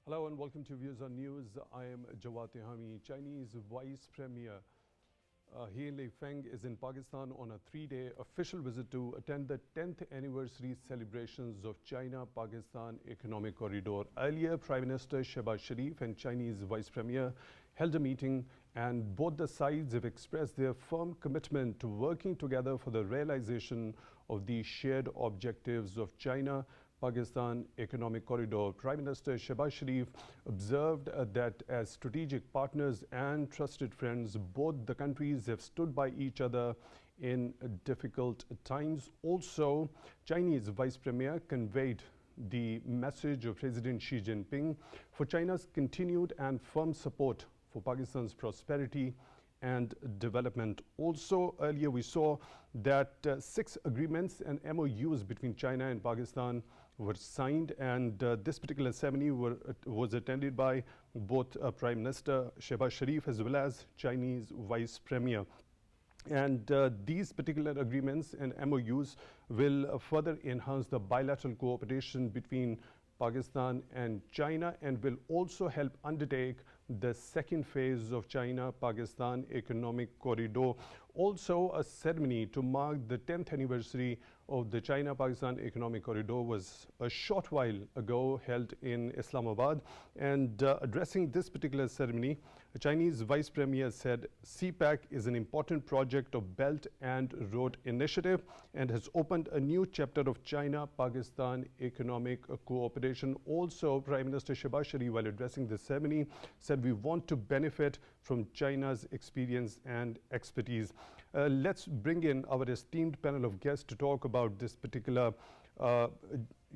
Hello and welcome to Views on News. I am Jawad Tehami. Chinese Vice Premier He Feng is in Pakistan on a 3-day official visit to attend the 10th anniversary celebrations of China-Pakistan Economic Corridor. Earlier, Prime Minister Shehbaz Sharif and Chinese Vice Premier held a meeting, and both the sides have expressed their firm commitment to working together for the realization of the shared objectives of China-Pakistan Economic Corridor. Prime Minister Shehbaz Sharif observed that as strategic partners and trusted friends, both the countries have stood by each other in difficult times. Also, Chinese Vice Premier conveyed the message of President Xi Jinping for China's continued and firm support for Pakistan's prosperity and development. Also, earlier we saw that 6 agreements and MOUs between China and Pakistan were signed, and this particular ceremony was attended by both Prime Minister Shehbaz Sharif as well as Chinese Vice Premier. And these particular agreements and MOUs will further enhance the bilateral cooperation between Pakistan and China, and will also help undertake the second phase of China-Pakistan Economic Corridor. Also, a ceremony to mark the 10th anniversary of the China-Pakistan Economic Corridor was a short while ago held in Islamabad. And addressing this particular ceremony, the Chinese Vice Premier said CPEC is an important project of Belt and Road Initiative and has opened a new chapter of China-Pakistan economic cooperation. Also, Prime Minister Shehbaz Sharif, while addressing the ceremony, said we want to benefit from China's experience and expertise. Let's bring in our esteemed panel of guests to talk about this particular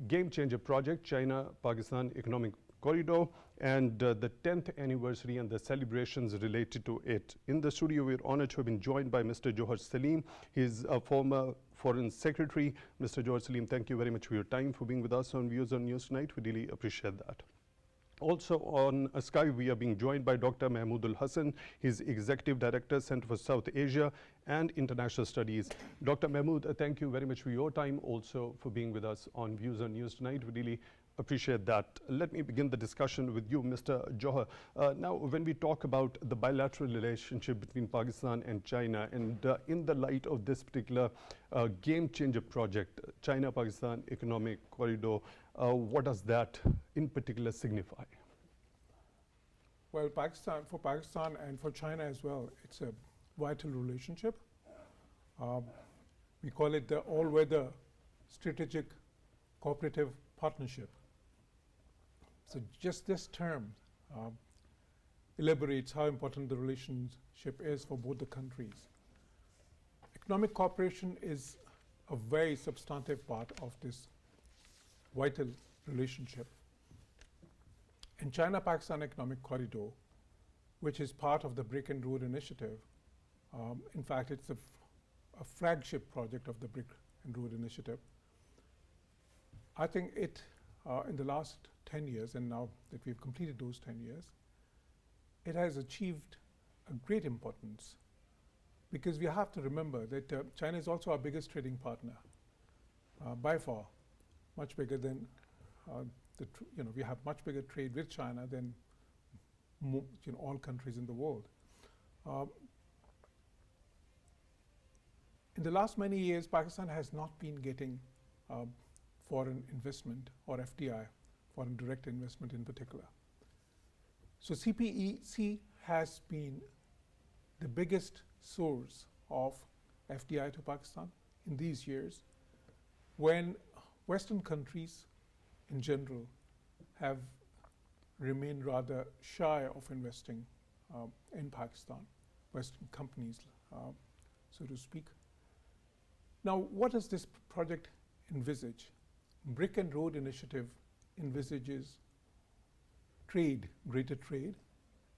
game changer project, China-Pakistan Economic Corridor, and the 10th anniversary and the celebrations related to it. In the studio, we're honored to have been joined by Mr. Jauhar Saleem. He's a former Foreign Secretary. Mr. Jauhar Saleem, thank you very much for your time, for being with us on Views on News tonight. We really appreciate that. Also on Skype, we are being joined by Dr. Mehmood Hassan. He's Executive Director, Center for South Asia and International Studies. Dr. Mehmood, thank you very much for your time, also for being with us on Views on News tonight. We really appreciate that. Let me begin the discussion with you, Mr. Jauhar. Now, when we talk about the bilateral relationship between Pakistan and China, and in the light of this particular game changer project, China-Pakistan Economic Corridor, what does that in particular signify? Well, for Pakistan and for China as well, it's a vital relationship. We call it the all-weather strategic cooperative partnership. So just this term elaborates how important the relationship is for both the countries. Economic cooperation is a very substantive part of this vital relationship. In China-Pakistan Economic Corridor, which is part of the Brick and Road Initiative, in fact, it's a flagship project of the Brick and Road Initiative. I think it, in the last 10 years, and now that we've completed those 10 years, it has achieved a great importance, because we have to remember that China is also our biggest trading partner, by far, much bigger than, we have much bigger trade with China than all countries in the world. In the last many years, Pakistan has not been getting foreign investment, or FDI, foreign direct investment in particular. So CPEC has been the biggest source of FDI to Pakistan in these years, when Western countries in general have remained rather shy of investing in Pakistan, Western companies, so to speak. Now, what does this project envisage? Brick and Road Initiative envisages trade, greater trade,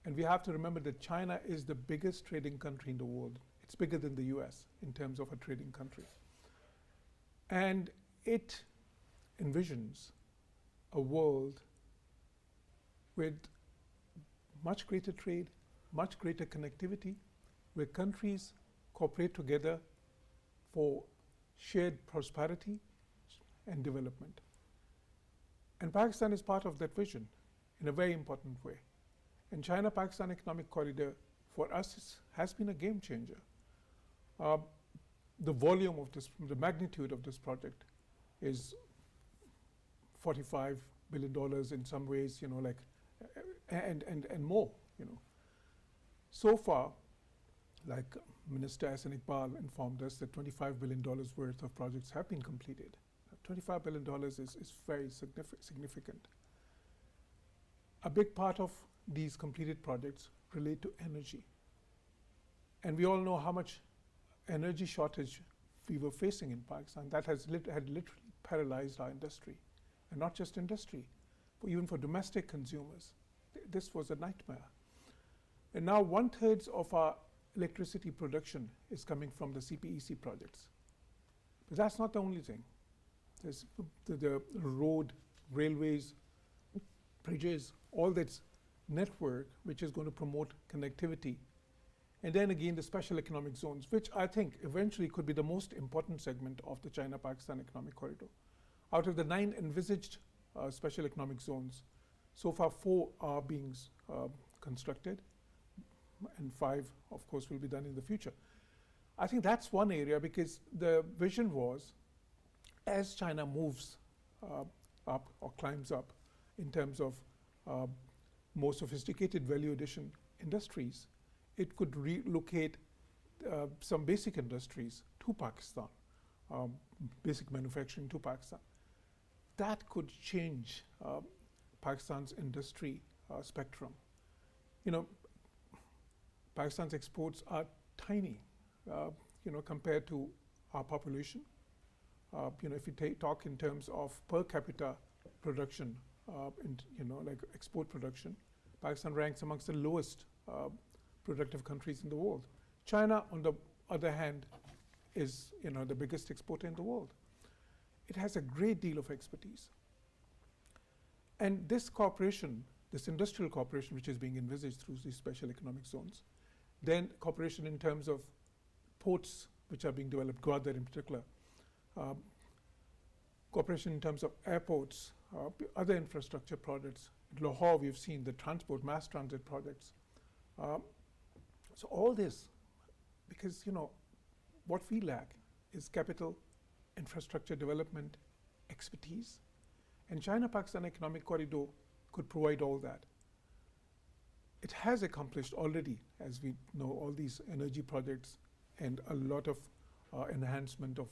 and we have to remember that China is the biggest trading country in the world. It's bigger than the US in terms of a trading country. And it envisions a world with much greater trade, much greater connectivity, where countries cooperate together for shared prosperity and development. And Pakistan is part of that vision. in a very important way. And China-Pakistan Economic Corridor for us has been a game changer. The volume of this, the magnitude of this project is $45 billion in some ways, you know, like, and more, you know. So far, like Minister Hassan informed us that $25 billion worth of projects have been completed. $25 billion is very significant. A big part of these completed projects relate to energy. And we all know how much energy shortage we were facing in Pakistan. That had literally paralyzed our industry. And not just industry, but even for domestic consumers. This was a nightmare. And now 1/3 of our electricity production is coming from the CPEC projects. But that's not the only thing. There's the road, railways, bridges, all that network which is going to promote connectivity. And then again, the special economic zones, which I think eventually could be the most important segment of the China-Pakistan Economic Corridor. Out of the 9 envisaged special economic zones, so far 4 are being constructed, and 5, of course, will be done in the future. I think that's one area, because the vision was, as China moves up or climbs up in terms of more sophisticated value addition industries, it could relocate some basic industries to Pakistan, basic manufacturing to Pakistan. That could change Pakistan's industry spectrum. You know, Pakistan's exports are tiny, you know, compared to our population. You know, if you talk in terms of per capita production, you know, like export production, Pakistan ranks amongst the lowest productive countries in the world. China, on the other hand, is, you know, the biggest exporter in the world. It has a great deal of expertise. And this cooperation, this industrial cooperation which is being envisaged through these special economic zones, then cooperation in terms of ports which are being developed, Gwadar in particular, cooperation in terms of airports, other infrastructure projects. In Lahore, we've seen the transport, mass transit projects. So all this, because, you know, what we lack is capital, infrastructure development, expertise. And China-Pakistan Economic Corridor could provide all that. It has accomplished already, as we know, all these energy projects and a lot of enhancement of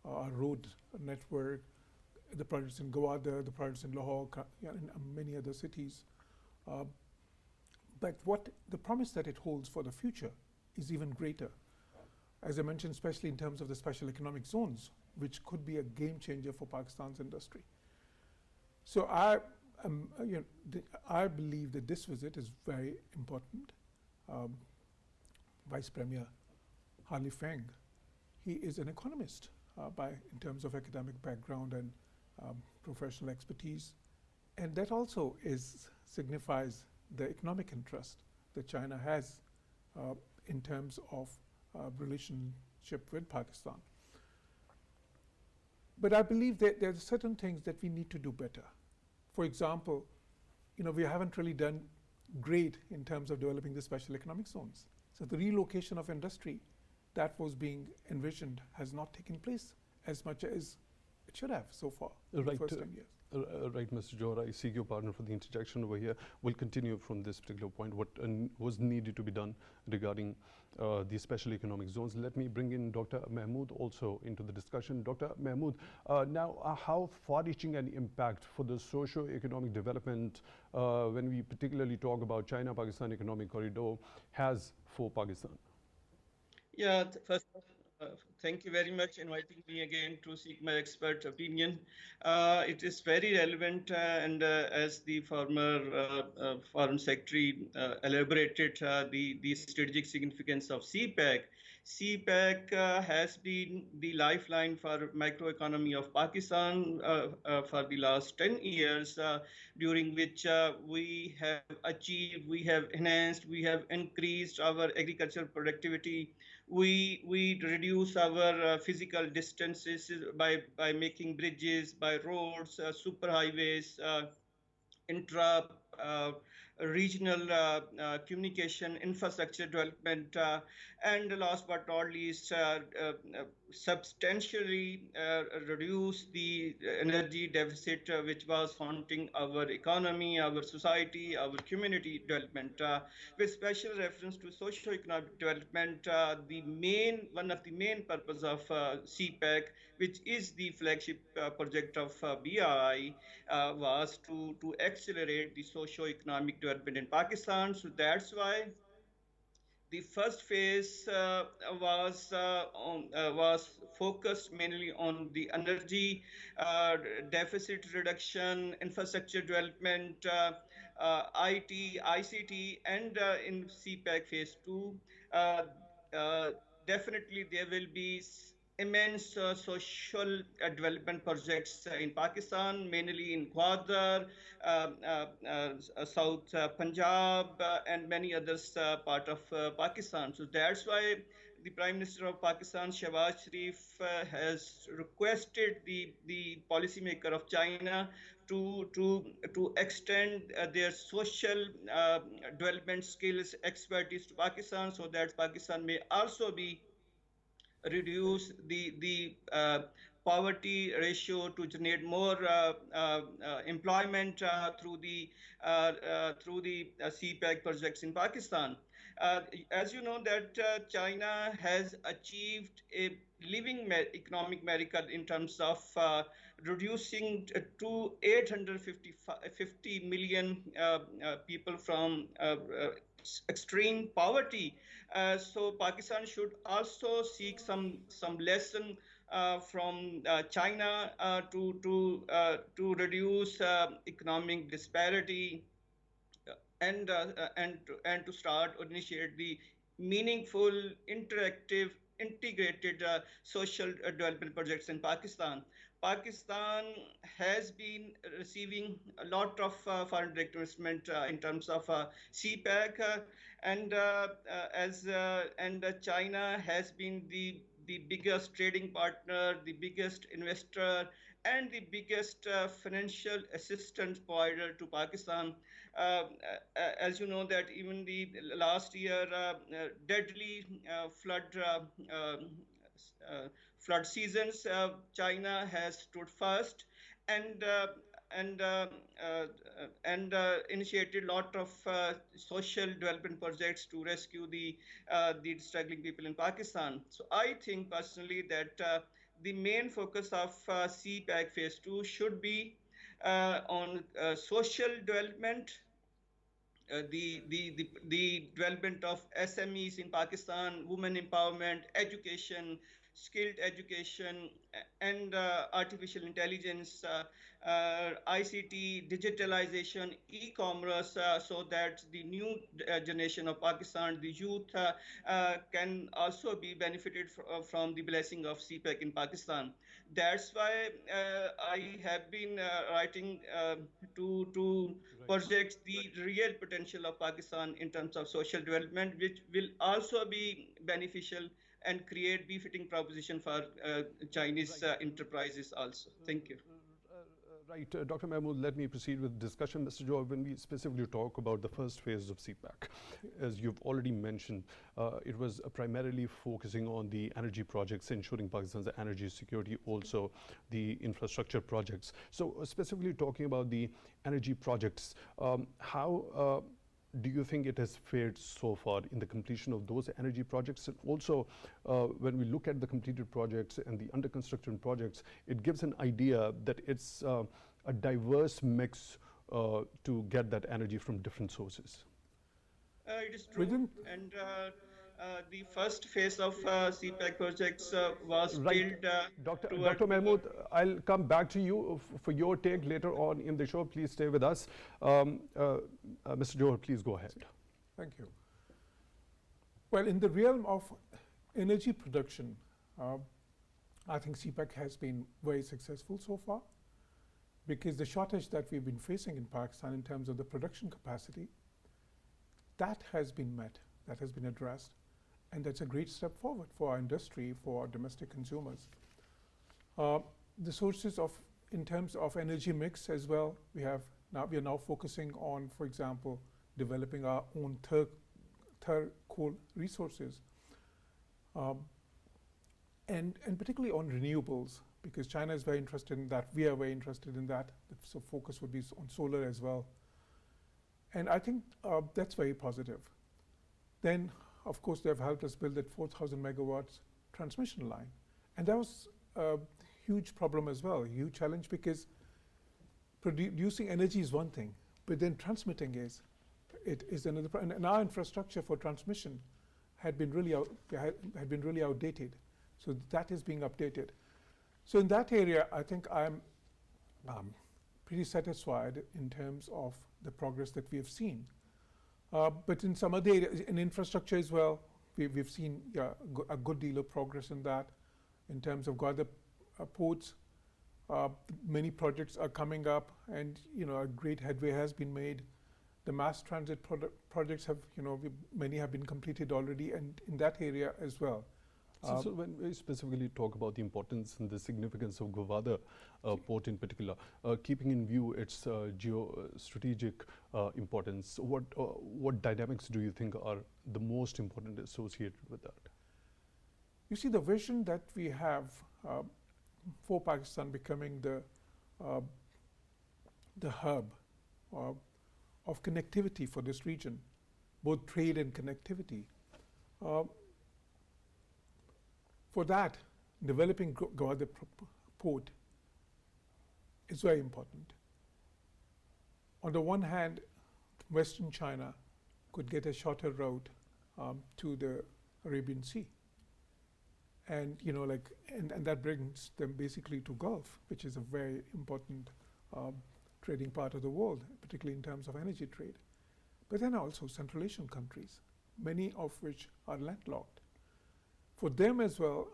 our road network, the projects in Gwadar, the projects in Lahore, and many other cities. But what the promise that it holds for the future is even greater. As I mentioned, especially in terms of the special economic zones, which could be a game changer for Pakistan's industry. So you know, I believe that this visit is very important. Vice Premier Harley Feng, he is an economist in terms of academic background and professional expertise. And that also signifies the economic interest that China has in terms of relationship with Pakistan. But I believe that there are certain things that we need to do better. For example, you know, we haven't really done great in terms of developing the special economic zones. So the relocation of industry that was being envisioned has not taken place as much as it should have so far in the first 10 years. Right, Mr. Jauhar, I seek your pardon for the interjection over here. We'll continue from this particular point, what was needed to be done regarding the special economic zones. Let me bring in Dr. Mehmood also into the discussion. Dr. Mehmood, now how far-reaching an impact for the socio-economic development when we particularly talk about China-Pakistan Economic Corridor has for Pakistan? Yeah, first, thank you very much inviting me again to seek my expert opinion. It is very relevant, and as the former Foreign Secretary elaborated, the strategic significance of CPEC. CPEC has been the lifeline for microeconomy of Pakistan for the last 10 years, during which we have achieved, we have enhanced, we have increased our agricultural productivity. We reduce our physical distances by making bridges, by roads, superhighways, regional communication infrastructure development, and last but not least, substantially reduce the energy deficit which was haunting our economy, our society, our community development. With special reference to socio-economic development, one of the main purpose of CPEC, which is the flagship project of BRI, was to accelerate the socio-economic development in Pakistan. So that's why the first phase was focused mainly on the energy deficit reduction, infrastructure development, IT, ICT, and in CPEC phase two, uh, uh, definitely there will be immense social development projects in Pakistan, mainly in Qaiser, South Punjab, and many others part of Pakistan. So that's why the Prime Minister of Pakistan, Shehbaz Sharif, has requested the policymaker of China to extend their social development skills expertise to Pakistan, so that Pakistan may also be reduce the poverty ratio, to generate more employment through the CPEC projects in Pakistan. Uh, as you know that China has achieved a economic miracle in terms of reducing to 850 million people from extreme poverty. So Pakistan should also seek some lesson from China to reduce economic disparity, and to start or initiate the meaningful, interactive, integrated social development projects in Pakistan. Pakistan has been receiving a lot of foreign direct investment in terms of CPEC, and China has been the biggest trading partner, the biggest investor, and the biggest financial assistance provider to Pakistan. Uh, as you know that even the last year deadly uh, flood seasons, China has stood first, and uh, and uh, uh, initiated a lot of social development projects to rescue the struggling people in Pakistan. So I think personally that the main focus of CPEC Phase 2 should be on social development, the development of SMEs in Pakistan, women empowerment, education, skilled education, and artificial intelligence, ICT, digitalization, e-commerce, so that the new generation of Pakistan, the youth, can also be benefited from the blessing of CPEC in Pakistan. That's why I have been writing to projects the real potential of Pakistan in terms of social development, which will also be beneficial and create befitting proposition for Chinese enterprises also. Thank you. Right, Dr. Mehmood, let me proceed with discussion. Mr. Jawad, when we specifically talk about the first phase of CPEC, as you've already mentioned, it was primarily focusing on the energy projects, ensuring Pakistan's energy security, also the infrastructure projects. So specifically talking about the energy projects, how do you think it has fared so far in the completion of those energy projects? And also, when we look at the completed projects and the under construction projects, it gives an idea that it's a diverse mix to get that energy from different sources. It is true. And the first phase of CPEC projects was right. built Dr. Mehmood, I'll come back to you for your take later on in the show. Please stay with us. Mr. Jauhar, please go ahead. Thank you. Well, in the realm of energy production, I think CPEC has been very successful so far, because the shortage that we've been facing in Pakistan in terms of the production capacity, that has been met, that has been addressed. And that's a great step forward for our industry, for our domestic consumers. The sources of, in terms of energy mix as well, we have Now we are now focusing on, for example, developing our own coal resources, and particularly on renewables, because China is very interested in that. We are very interested in that. So focus would be on solar as well. And I think that's very positive. Then, of course, they have helped us build that 4,000 megawatts transmission line. And that was a huge problem as well, a huge challenge, because producing energy is one thing, but then transmitting is another. And our infrastructure for transmission had been really outdated. So that is being updated. So in that area, I think I'm pretty satisfied in terms of the progress that we have seen. But in some other areas, in infrastructure as well, we've seen a good deal of progress in that. In terms of Gauda ports, many projects are coming up, and a great headway has been made. The mass transit projects have, many have been completed already, and in that area as well. So when we specifically talk about the importance and the significance of Gawada port in particular, keeping in view its geostrategic importance, what dynamics do you think are the most important associated with that? You see, the vision that we have for Pakistan becoming the hub of connectivity for this region, both trade and connectivity. For that, developing Gawada port is very important. On the one hand, Western China could get a shorter route to the Arabian Sea. And and that brings them basically to Gulf, which is a very important trading part of the world, particularly in terms of energy trade. But then also Central Asian countries, many of which are landlocked. For them as well,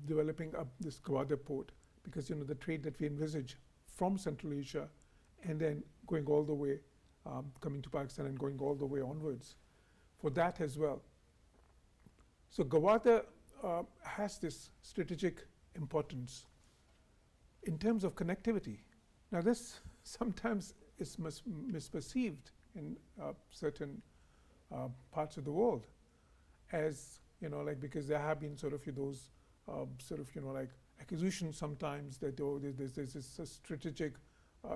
developing up this Gawada port, because the trade that we envisage from Central Asia and then going all the way, coming to Pakistan and going all the way onwards, for that as well. So Gawada has this strategic importance in terms of connectivity. Now this sometimes is misperceived in certain parts of the world as, because there have been those accusations sometimes that there's this strategic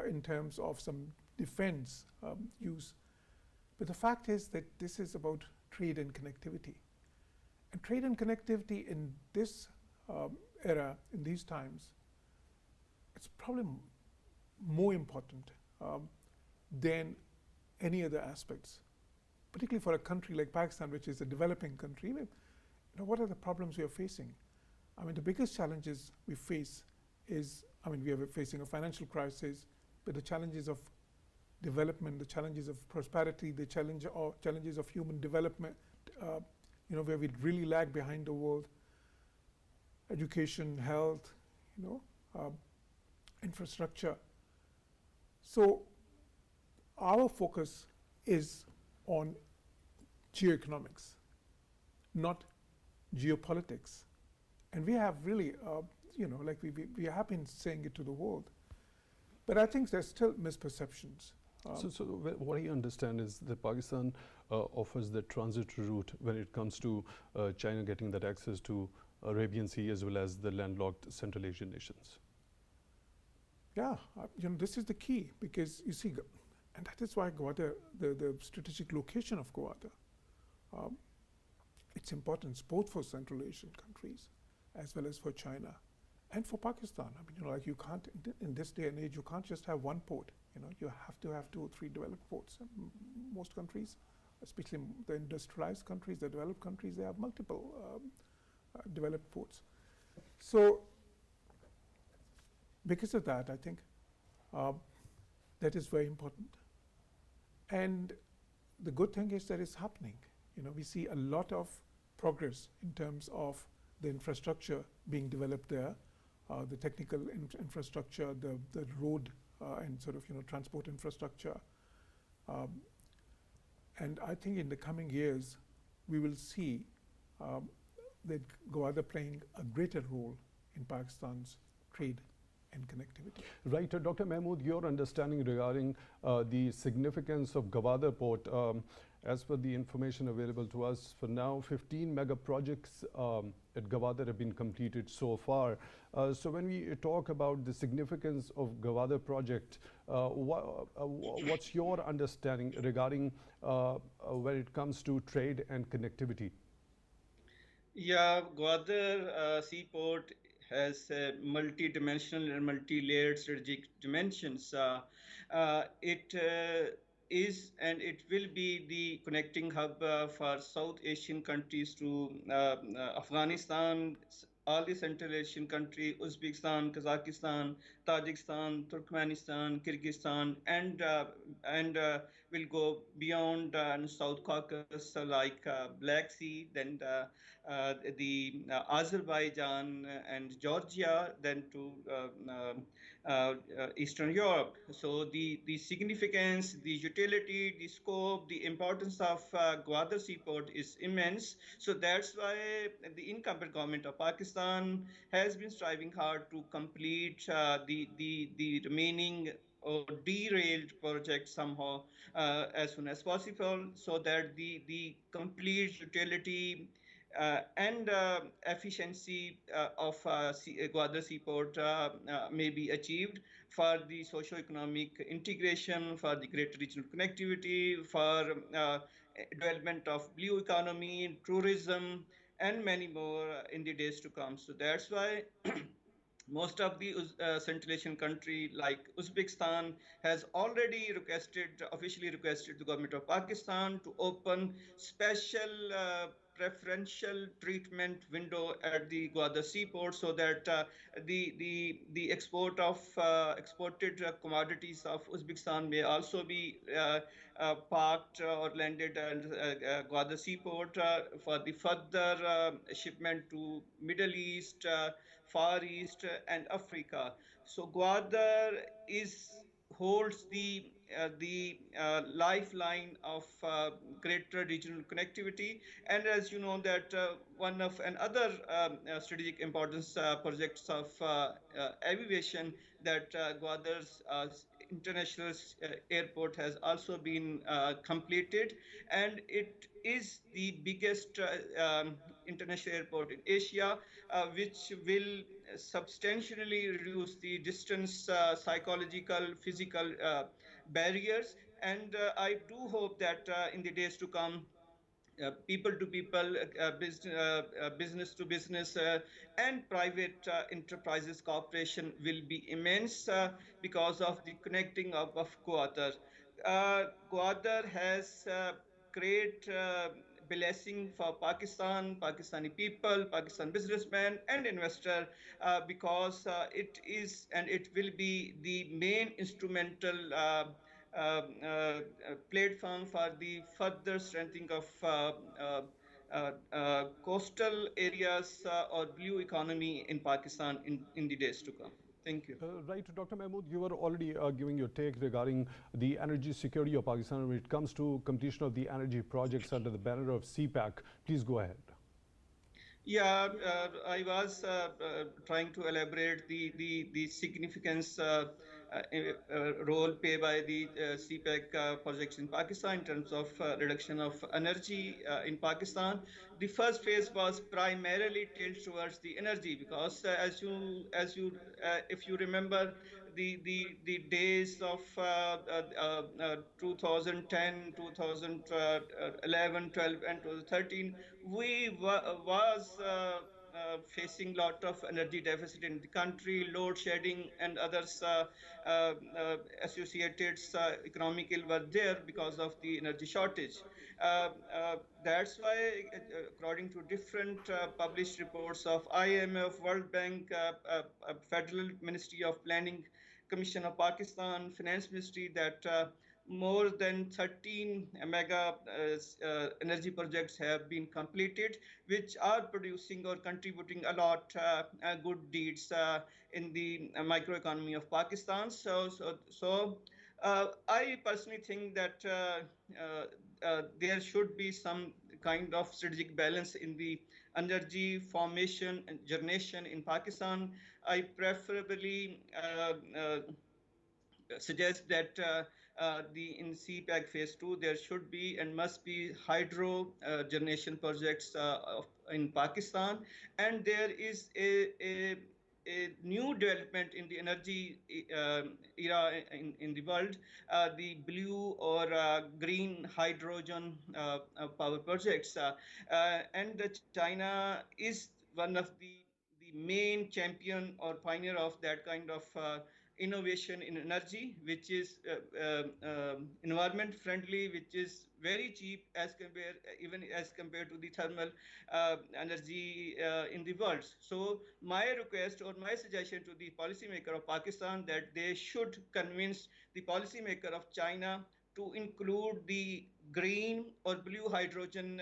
in terms of some defense use. But the fact is that this is about trade and connectivity. And trade and connectivity in this era, in these times, it's probably more important than any other aspects, particularly for a country like Pakistan, which is a developing country. What are the problems we are facing? I mean, the biggest challenges we face is, we are facing a financial crisis, but the challenges of development, the challenges of prosperity, the challenges of human development, where we really lag behind the world, education, health, infrastructure. So our focus is on geoeconomics, not geopolitics. And we have really, we have been saying it to the world. But I think there's still misperceptions. So what I understand is that Pakistan offers the transit route when it comes to China getting that access to Arabian Sea as well as the landlocked Central Asian nations. Yeah, this is the key, because you see, and that is why Gawada, the strategic location of Gawada, its importance both for Central Asian countries as well as for China and for Pakistan. You can't, in this day and age, you can't just have one port. You have to have 2 or 3 developed ports. Most countries, especially the industrialized countries, the developed countries, they have multiple developed ports. So because of that, I think that is very important. And the good thing is that it's happening. We see a lot of progress in terms of the infrastructure being developed there, the technical infrastructure, the road and transport infrastructure. And I think in the coming years, we will see that Gawada playing a greater role in Pakistan's trade and connectivity. Right, Dr. Mehmood, your understanding regarding the significance of Gwadar port, as per the information available to us, for now 15 mega projects at Gwadar have been completed so far. So when we talk about the significance of Gwadar project, what's your understanding regarding when it comes to trade and connectivity? Yeah, Gwadar seaport has multi-dimensional and multi-layered strategic dimensions. It is and it will be the connecting hub for South Asian countries to Afghanistan, all the Central Asian countries, Uzbekistan, Kazakhstan, Tajikistan, Turkmenistan, Kyrgyzstan, and will go beyond South Caucasus, like Black Sea, then the Azerbaijan and Georgia, then to Eastern Europe. So the significance, the utility, the scope, the importance of Gwadar seaport is immense. So that's why the incumbent government of Pakistan has been striving hard to complete the remaining or derailed project somehow as soon as possible, so that the complete utility and efficiency of Gwadar seaport may be achieved for the socio-economic integration, for the greater regional connectivity, for development of blue economy, tourism, and many more in the days to come. So that's why most of the Central Asian country like Uzbekistan has already officially requested the government of Pakistan to open special preferential treatment window at the Gwadar seaport, so that the export of exported commodities of Uzbekistan may also be parked or landed at Gwadar seaport for the further shipment to Middle East, Far East, and Africa. So Gwadar is holds the lifeline of greater regional connectivity, and as you know that one of another strategic importance projects of aviation, that Gwadar's international airport has also been completed, and it is the biggest international airport in Asia, which will substantially reduce the distance, psychological, physical barriers. And I do hope that in the days to come, people to people, business to business, and private enterprises cooperation will be immense because of the connecting up of Gwadar. Gwadar has great blessing for Pakistan, Pakistani people, Pakistan businessmen, and investor, because it is and it will be the main instrumental platform for the further strengthening of coastal areas or blue economy in Pakistan in the days to come. Thank you. Right, Dr. Mehmood, you were already giving your take regarding the energy security of Pakistan when it comes to completion of the energy projects under the banner of CPEC. Please go ahead. Yeah, I was trying to elaborate the significance role played by the CPEC projects in Pakistan in terms of reduction of energy in Pakistan. The first phase was primarily tilted towards the energy, because if you remember the days of 2010, 2011, 12, and 2013, we was facing lot of energy deficit in the country, load shedding and others associated economic ill were there because of the energy shortage. That's why, according to different published reports of IMF, World Bank, Federal Ministry of Planning, Commission of Pakistan, Finance Ministry, that more than 13 mega energy projects have been completed, which are producing or contributing a lot good deeds in the microeconomy of Pakistan. I personally think that there should be some kind of strategic balance in the energy formation and generation in Pakistan. I preferably suggest that in CPEC phase 2 there should be and must be hydro generation projects in Pakistan, and there is a new development in the energy era in the world, the blue or green hydrogen power projects, and China is one of the main champion or pioneer of that kind of innovation in energy, which is environment friendly, which is very cheap even as compared to the thermal energy in the world. So my request or my suggestion to the policymaker of Pakistan that they should convince the policymaker of China to include the green or blue hydrogen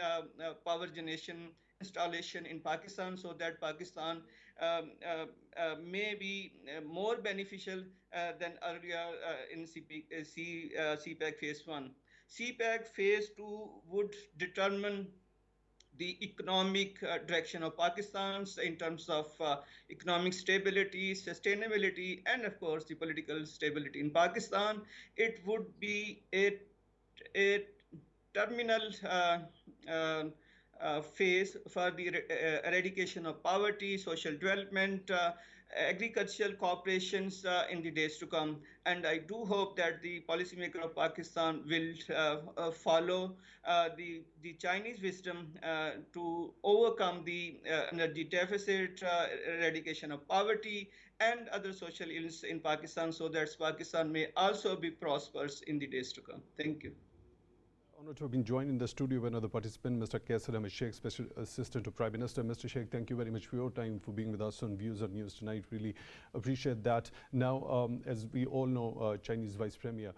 power generation installation in Pakistan, so that Pakistan may be more beneficial than earlier in CPEC phase 1. CPEC phase 2 would determine the economic direction of Pakistan in terms of economic stability, sustainability, and of course the political stability in Pakistan. It would be a terminal phase for the eradication of poverty, social development, agricultural cooperations in the days to come. And I do hope that the policymaker of Pakistan will follow the Chinese wisdom to overcome the energy deficit, eradication of poverty, and other social ills in Pakistan, so that Pakistan may also be prosperous in the days to come. Thank you. Honored to have been joined in the studio by another participant, Mr. Qaiser, Sheikh, Special Assistant to Prime Minister. Mr. Sheikh, thank you very much for your time, for being with us on Views on News tonight. Really appreciate that. Now, as we all know, Chinese Vice Premier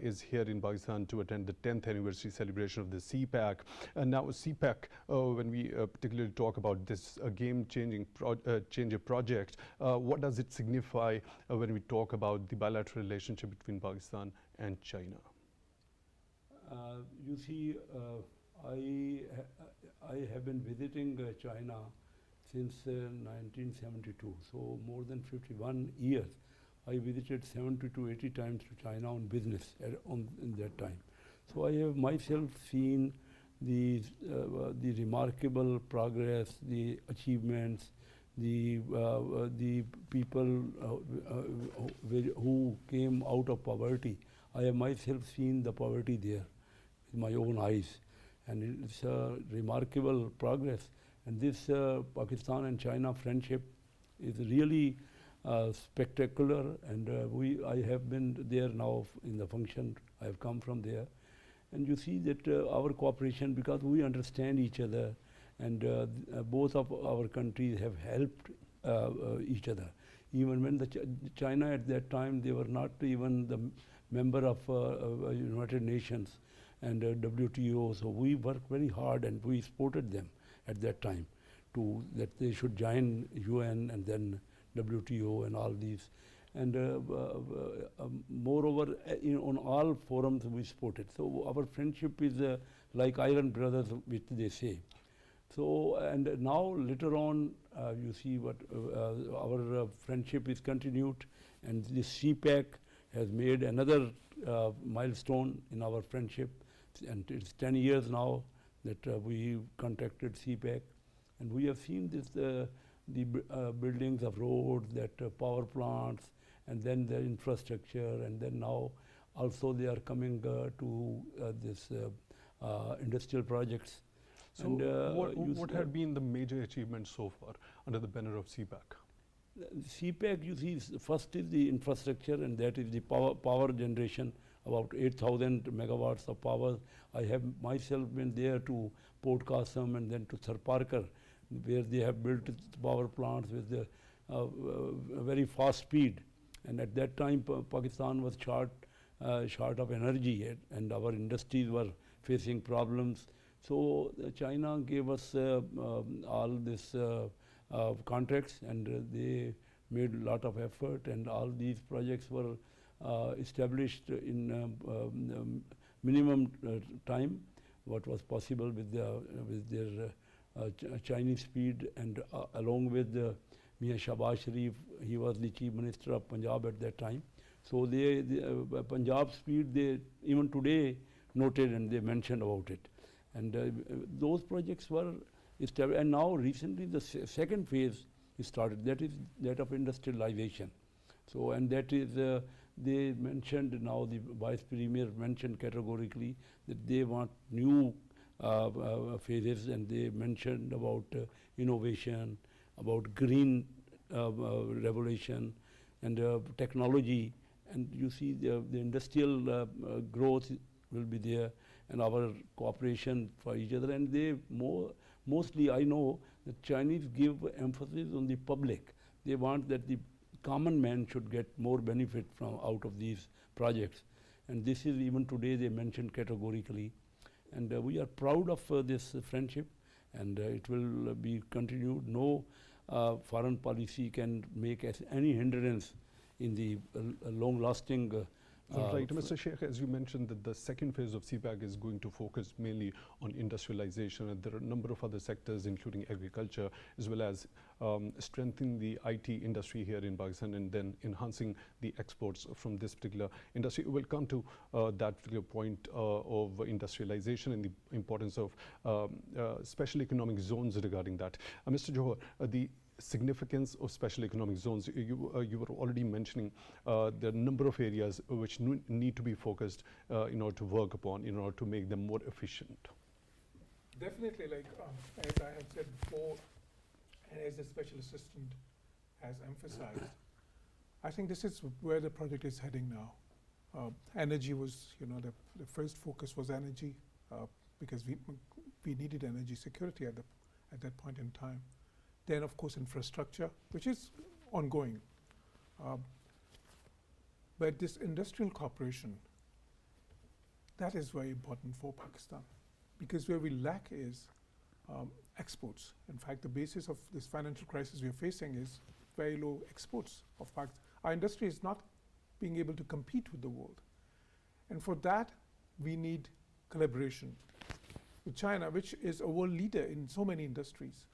is here in Pakistan to attend the 10th anniversary celebration of the CPEC. And now CPEC, when we particularly talk about this game-changing project, what does it signify when we talk about the bilateral relationship between Pakistan and China? You see, I have been visiting China since 1972, so more than 51 years. I visited 70 to 80 times to China on business in that time. So I have myself seen the remarkable progress, the achievements, the people who came out of poverty. I have myself seen the poverty there with my own eyes, and it's a remarkable progress. And this Pakistan and China friendship is really spectacular, and I have been there now in the function. I have come from there, and you see that our cooperation, because we understand each other, and both of our countries have helped each other. Even when China at that time, they were not even the member of United Nations and WTO, so we worked very hard and we supported them at that time that they should join UN and then WTO and all these. And moreover, on all forums we supported. So our friendship is like iron brothers, which they say. So, and now later on, you see what our friendship is continued, and this CPEC has made another milestone in our friendship, and it's 10 years now that we contacted CPEC, and we have seen this the buildings of roads, that power plants, and then the infrastructure, and then now also they are coming to this industrial projects. So what have been the major achievements so far under the banner of CPEC? CPEC, you see, first is the infrastructure, and that is the power generation, about 8,000 megawatts of power. I have myself been there to Port Qasim and then to Tharparkar, where they have built power plants with the very fast speed. And at that time, Pakistan was short of energy, and our industries were facing problems. So China gave us all this contracts, and they made a lot of effort, and all these projects were established in minimum time. what was possible with their Chinese speed, and along with Mia Shahbaz Sharif, he was the Chief Minister of Punjab at that time. So Punjab speed, they even today noted and they mentioned about it. And those projects were established. And now recently the second phase is started, that is that of industrialization. So, and that is, they mentioned now, the Vice Premier mentioned categorically that they want new phases, and they mentioned about innovation, about green revolution, and technology. And you see the industrial growth will be there, and our cooperation for each other. And they mostly, I know that Chinese give emphasis on the public. They want that the common man should get more benefit from out of these projects. And this is, even today they mentioned categorically. And we are proud of this friendship, and it will be continued. No foreign policy can make any hindrance in the long-lasting. Right, Mr. Sheikh, as you mentioned, that the second phase of CPEC is going to focus mainly on industrialization, and there are a number of other sectors, including agriculture, as well as strengthening the IT industry here in Pakistan, and then enhancing the exports from this particular industry. We'll come to that particular point of industrialization and the importance of special economic zones regarding that. Mr. Jauhar, the significance of special economic zones, you were already mentioning the number of areas which need to be focused in order to work upon, in order to make them more efficient. Definitely, like as I had said before, and as the special assistant has emphasized, I think this is where the project is heading now. Energy was, the first focus was energy, because we needed energy security at that point in time. Then, of course, infrastructure, which is ongoing. But this industrial cooperation, that is very important for Pakistan, because where we lack is exports. In fact, the basis of this financial crisis we are facing is very low exports of Pakistan. Our industry is not being able to compete with the world. And for that, we need collaboration with China, which is a world leader in so many industries.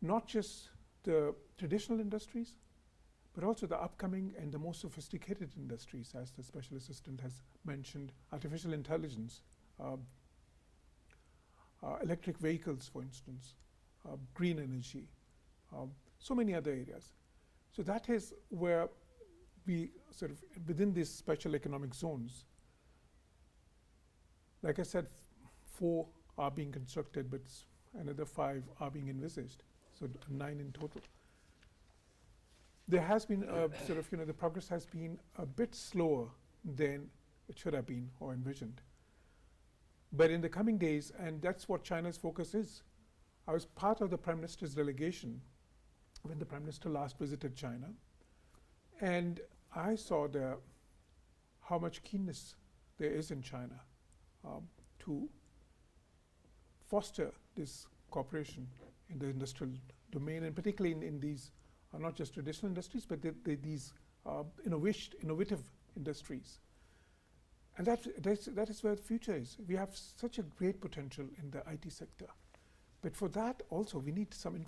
Not just the traditional industries, but also the upcoming and the more sophisticated industries, as the special assistant has mentioned, artificial intelligence, electric vehicles, for instance, green energy, so many other areas. So that is where we sort of, within these special economic zones, like I said, 4 are being constructed, but another 5 are being envisaged. So 9 in total. There has been sort of, the progress has been a bit slower than it should have been or envisioned. But in the coming days, and that's what China's focus is. I was part of the Prime Minister's delegation when the Prime Minister last visited China, and I saw how much keenness there is in China to foster this cooperation in the industrial domain, and particularly in these not just traditional industries, but these innovative industries. And that is where the future is. We have such a great potential in the IT sector. But for that also, we need some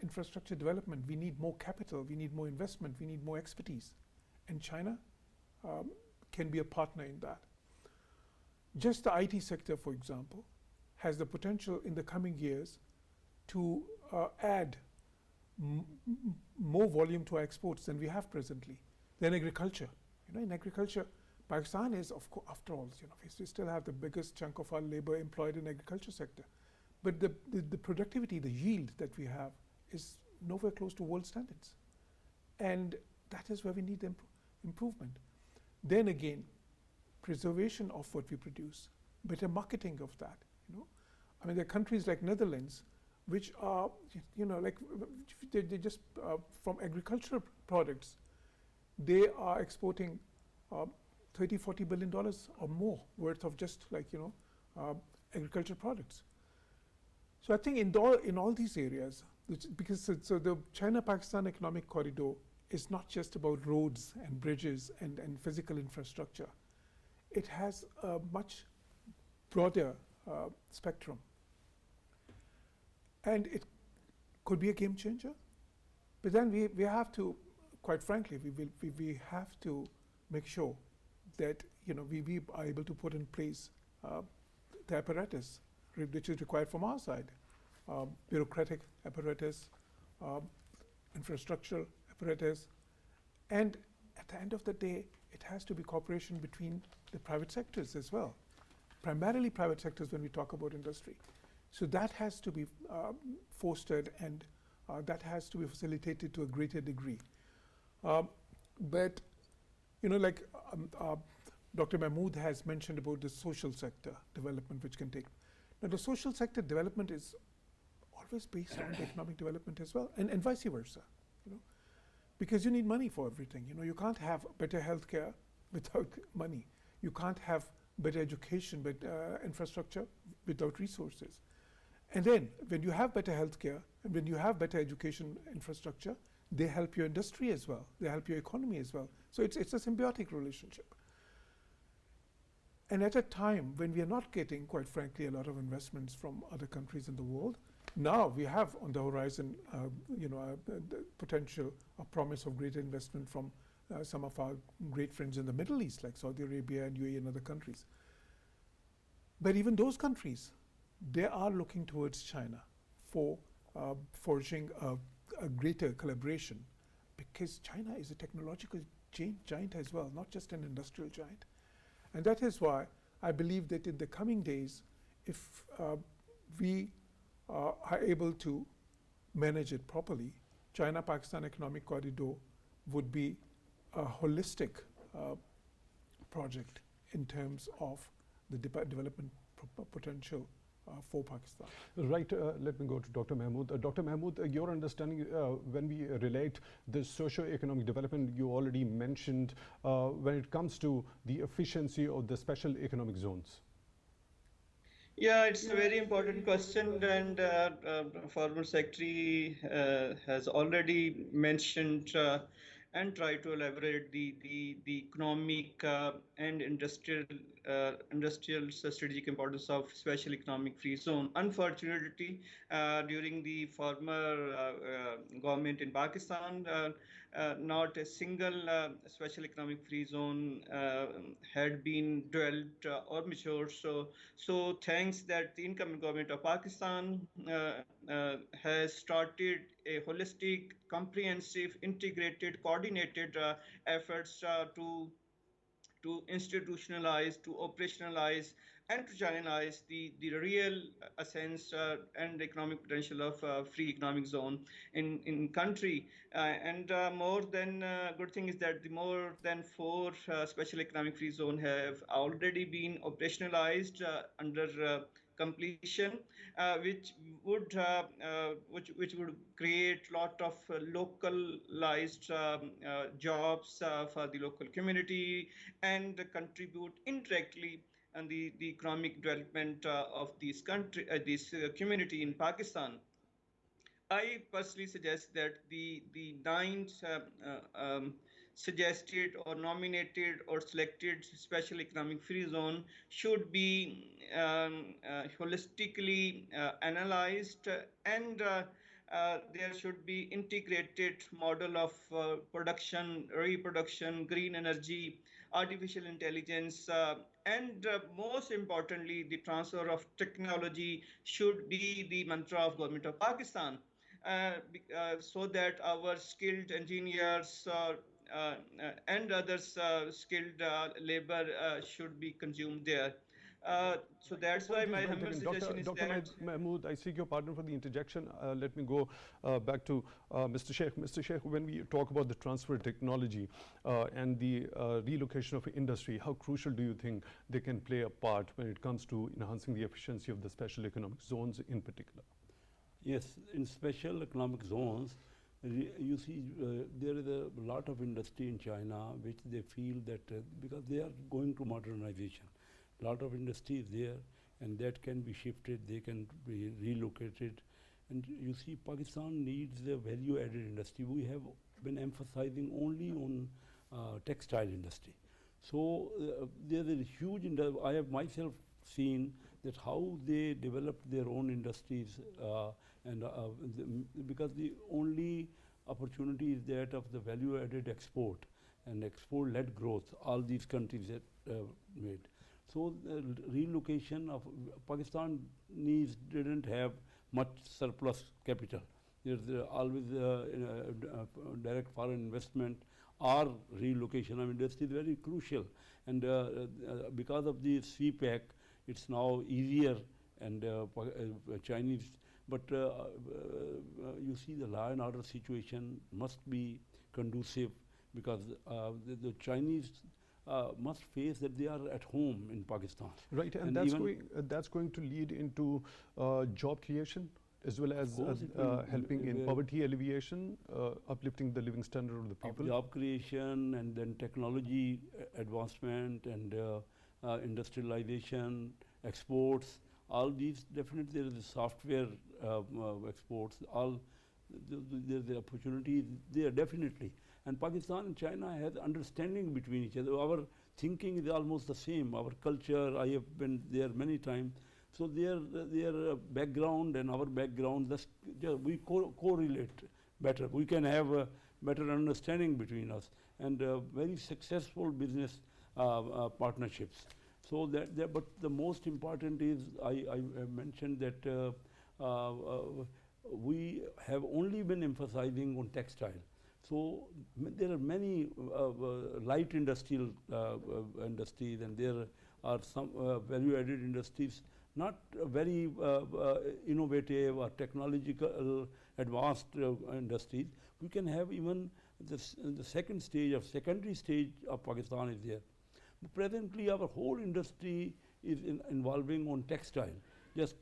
infrastructure development. We need more capital. We need more investment. We need more expertise. And China can be a partner in that. Just the IT sector, for example, has the potential in the coming years to add more volume to our exports than we have presently. Then agriculture. In agriculture, Pakistan is, after all, we still have the biggest chunk of our labor employed in the agriculture sector. But the productivity, the yield that we have is nowhere close to world standards. And that is where we need improvement. Then again, preservation of what we produce, better marketing of that. There are countries like Netherlands, which are, they just, from agricultural products, they are exporting $30–40 billion or more worth of just agricultural products. So I think in all these areas, because so the China-Pakistan economic corridor is not just about roads and bridges and physical infrastructure. It has a much broader spectrum. And it could be a game changer. But then we have to, quite frankly, we have to make sure that we are able to put in place the apparatus which is required from our side, bureaucratic apparatus, infrastructural apparatus, and at the end of the day, it has to be cooperation between the private sectors as well, primarily private sectors when we talk about industry. So that has to be fostered, and that has to be facilitated to a greater degree. But like Dr. Mehmood has mentioned about the social sector development which can take. Now the social sector development is always based on the economic development as well, and vice versa, because you need money for everything. You can't have better healthcare without money. You can't have better education, but infrastructure without resources. And then when you have better healthcare and when you have better education infrastructure, they help your industry as well. They help your economy as well. So it's a symbiotic relationship. And at a time when we are not getting, quite frankly, a lot of investments from other countries in the world, now we have on the horizon, the potential, a promise of greater investment from some of our great friends in the Middle East, like Saudi Arabia and UAE and other countries. But even those countries, they are looking towards China for forging a greater collaboration, because China is a technological giant as well, not just an industrial giant. And that is why I believe that in the coming days, if we are able to manage it properly, China-Pakistan Economic Corridor would be a holistic project in terms of the development potential for Pakistan. Right, let me go to Dr. Mehmood. Dr. Mehmood, your understanding when we relate the socio-economic development, you already mentioned when it comes to the efficiency of the special economic zones. Yeah, it's a very important question, and former secretary has already mentioned and try to elaborate the economic and industrial strategic importance of special economic free zone. Unfortunately, during the former government in Pakistan, not a single special economic free zone had been developed or matured. So thanks that the incoming government of Pakistan has started a holistic, comprehensive, integrated, coordinated efforts to institutionalize, to operationalize, and to channelize the real essence and economic potential of free economic zone in country. And more than good thing is that the more than 4 special economic free zone have already been operationalized under completion, which would create lot of localized jobs for the local community and contribute indirectly and the economic development of this country, this community in Pakistan. I personally suggest that the 9 suggested or nominated or selected special economic free zone should be holistically analyzed, and there should be integrated model of production, reproduction, green energy, artificial intelligence, and most importantly, the transfer of technology should be the mantra of government of Pakistan, so that our skilled engineers and others skilled labor should be consumed there. So that's why my humble suggestion is Dr. that... Mehmood, I seek your pardon for the interjection. Let me go back to Mr. Sheikh. Mr. Sheikh, when we talk about the transfer of technology and the relocation of industry, how crucial do you think they can play a part when it comes to enhancing the efficiency of the special economic zones in particular? Yes, in special economic zones, you see there is a lot of industry in China which they feel that because they are going to modernization, a lot of industry is there and that can be shifted, they can be relocated. And you see Pakistan needs a value added industry. We have been emphasizing only on textile industry. So there's a huge, I have myself seen that how they developed their own industries, because the only opportunity is that of the value-added export and export-led growth. All these countries have made. So the relocation of Pakistanis didn't have much surplus capital. There's always direct foreign investment or relocation of industry is very crucial. And because of the CPEC, it's now easier, and Chinese. But you see, the law and order situation must be conducive, because the Chinese must face that they are at home in Pakistan. Right, and that's going to lead into job creation, as well as helping in poverty alleviation, uplifting the living standard of the people. Job creation, and then technology advancement, and industrialization, exports, all these. Definitely there is the software exports, all the opportunities there, definitely. And Pakistan and China has understanding between each other. Our thinking is almost the same. Our culture, I have been there many times. So their background and our background, we correlate better. We can have a better understanding between us, and very successful business partnerships. So but the most important is, I mentioned that we have only been emphasizing on textile. So there are many light industrial industries, and there are some value-added industries, not very innovative or technological advanced industries. We can have even the secondary stage of Pakistan is there. But presently, our whole industry is involving on textile, just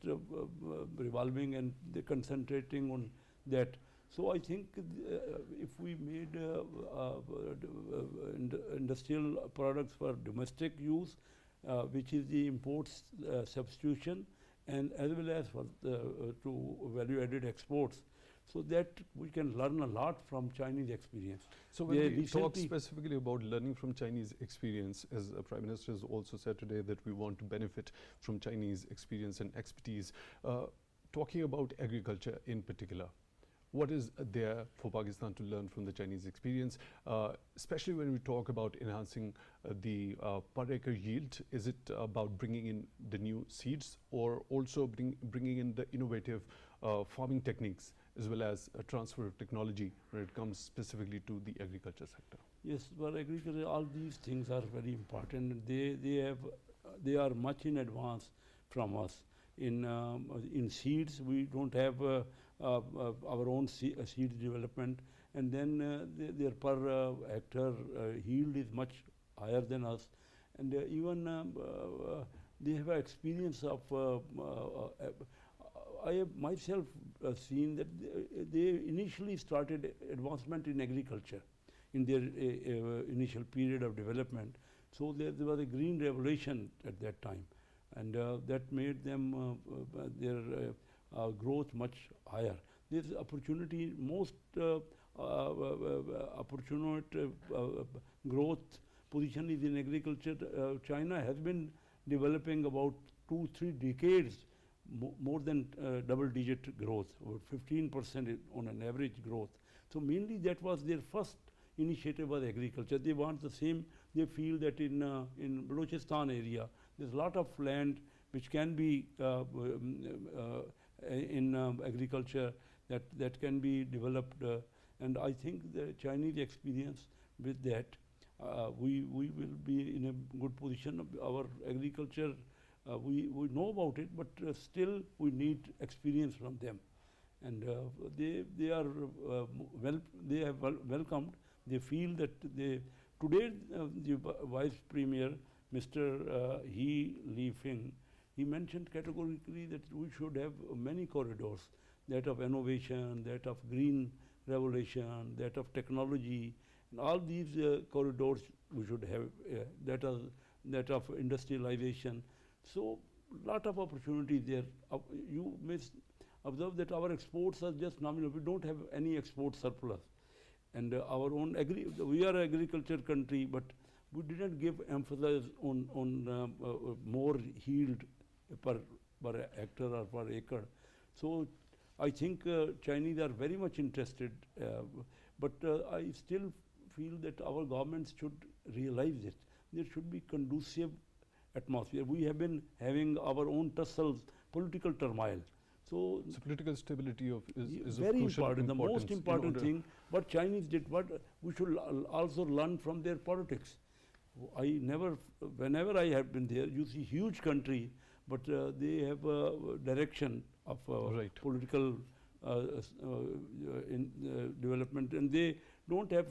revolving and concentrating on that. So I think if we made industrial products for domestic use, which is the imports substitution, and as well as for to value-added exports, so that we can learn a lot from Chinese experience. So when we talk specifically about learning from Chinese experience, as the Prime Minister has also said today that we want to benefit from Chinese experience and expertise, talking about agriculture in particular, what is there for Pakistan to learn from the Chinese experience, especially when we talk about enhancing the per acre yield? Is it about bringing in the new seeds, or also bringing in the innovative farming techniques, as well as a transfer of technology when it comes specifically to the agriculture sector? Yes, for agriculture, all these things are very important. They are much in advance from us. In seeds, we don't have our own seed development, and then their per hectare yield is much higher than us, and even they have experience of. I have myself seen that they initially started advancement in agriculture in their initial period of development. So there was a green revolution at that time, and that made them their growth much higher. There's opportunity, most opportunity growth position is in agriculture. China has been developing about 2-3 decades, more than double-digit growth, about 15% on an average growth. So mainly that was their first initiative was agriculture. They want the same. They feel that in Balochistan area, there's a lot of land which can be in agriculture that can be developed, and I think the Chinese experience with that, we will be in a good position. Our agriculture, we know about it, but still we need experience from them, and they are they have welcomed. They feel that today the Vice Premier, Mr. He Li-Feng, he mentioned categorically that we should have many corridors, that of innovation, that of green revolution, that of technology, and all these corridors we should have, that of industrialization. So lot of opportunities there. You may observe that our exports are just nominal. We don't have any export surplus, and our own we are an agriculture country, but we didn't give emphasis on more yield per hectare or per acre. So I think Chinese are very much interested, but I still feel that our governments should realize it. There should be conducive atmosphere. We have been having our own tussles, political turmoil. So political stability is very of crucial important. The importance most in important order- thing, what Chinese did, what we should also learn from their politics. Whenever I have been there, you see huge country, but they have a direction of Right. political development, and they don't have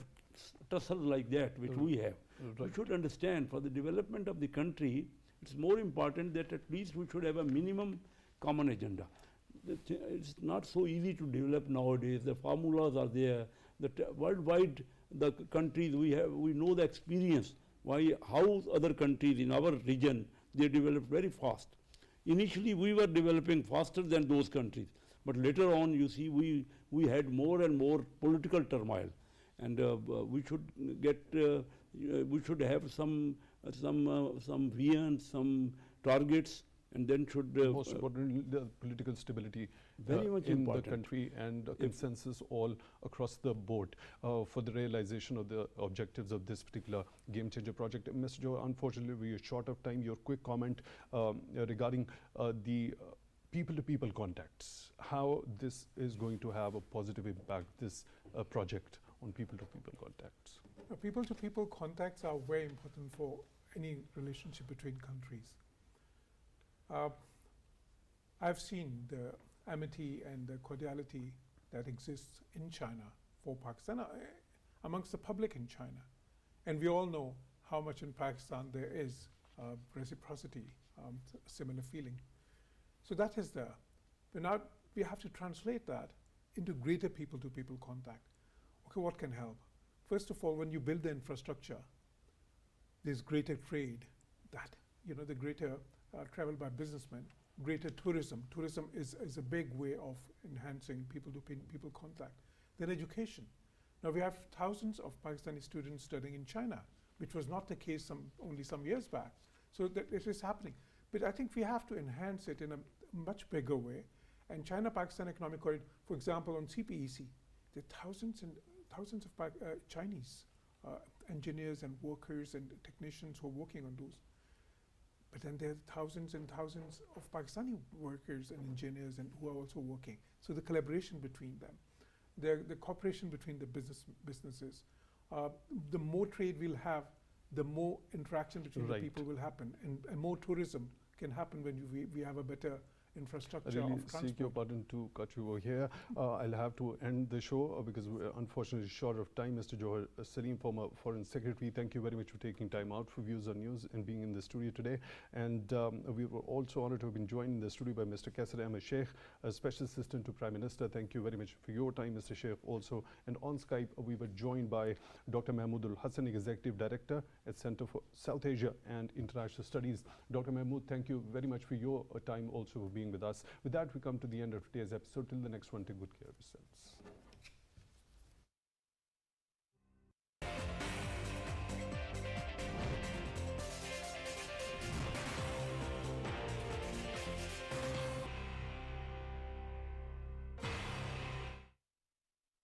tussles like that, which we have. We Right. should understand, for the development of the country, it's more important that at least we should have a minimum common agenda. It's not so easy to develop nowadays. The formulas are there. Worldwide, the countries we know the experience. How other countries in our region, they develop very fast. Initially, we were developing faster than those countries, but later on, you see, we had more and more political turmoil, and we should have some visions, some targets, and then should Most importantly, the political stability very much in important. the country, and a consensus all across the board for the realization of the objectives of this particular game changer project. Mr. Jawad, unfortunately, we are short of time. Your quick comment regarding the people-to-people contacts, how this is going to have a positive impact, this project on people-to-people contacts. People-to-people contacts are very important for any relationship between countries. I've seen the amity and the cordiality that exists in China for Pakistan, amongst the public in China. And we all know how much in Pakistan there is reciprocity, similar feeling. So that is there. But now we have to translate that into greater people-to-people contact. Okay, what can help? First of all, when you build the infrastructure, there's greater trade, the greater travel by businessmen, greater tourism. Tourism is a big way of enhancing people-to-people contact. Then education. Now we have thousands of Pakistani students studying in China, which was not the case only some years back. So that it is happening. But I think we have to enhance it in a much bigger way. And China-Pakistan Economic Corridor, for example, on CPEC, there are thousands and thousands of Chinese engineers and workers and technicians who are working on those. But then there are thousands and thousands of Pakistani workers and engineers who are also working. So the collaboration between them, the cooperation between the businesses, the more trade we'll have, the more interaction between the people will happen, and more tourism can happen when we have a better infrastructure I really of transport. seek your pardon to cut you over here. I'll have to end the show because we're unfortunately short of time. Mr. Jauhar, Saleem, former Foreign Secretary, thank you very much for taking time out for Views on News and being in the studio today. And we were also honored to have been joined in the studio by Mr. Qaiser Ahmed Sheikh, a Special Assistant to Prime Minister. Thank you very much for your time, Mr. Sheikh, also. And on Skype, we were joined by Dr. Mehmood Hassan, Executive Director at Center for South Asia and International Studies. Dr. Mehmood, thank you very much for your time also for being with us. With that, we come to the end of today's episode. Till the next one, take good care of yourselves.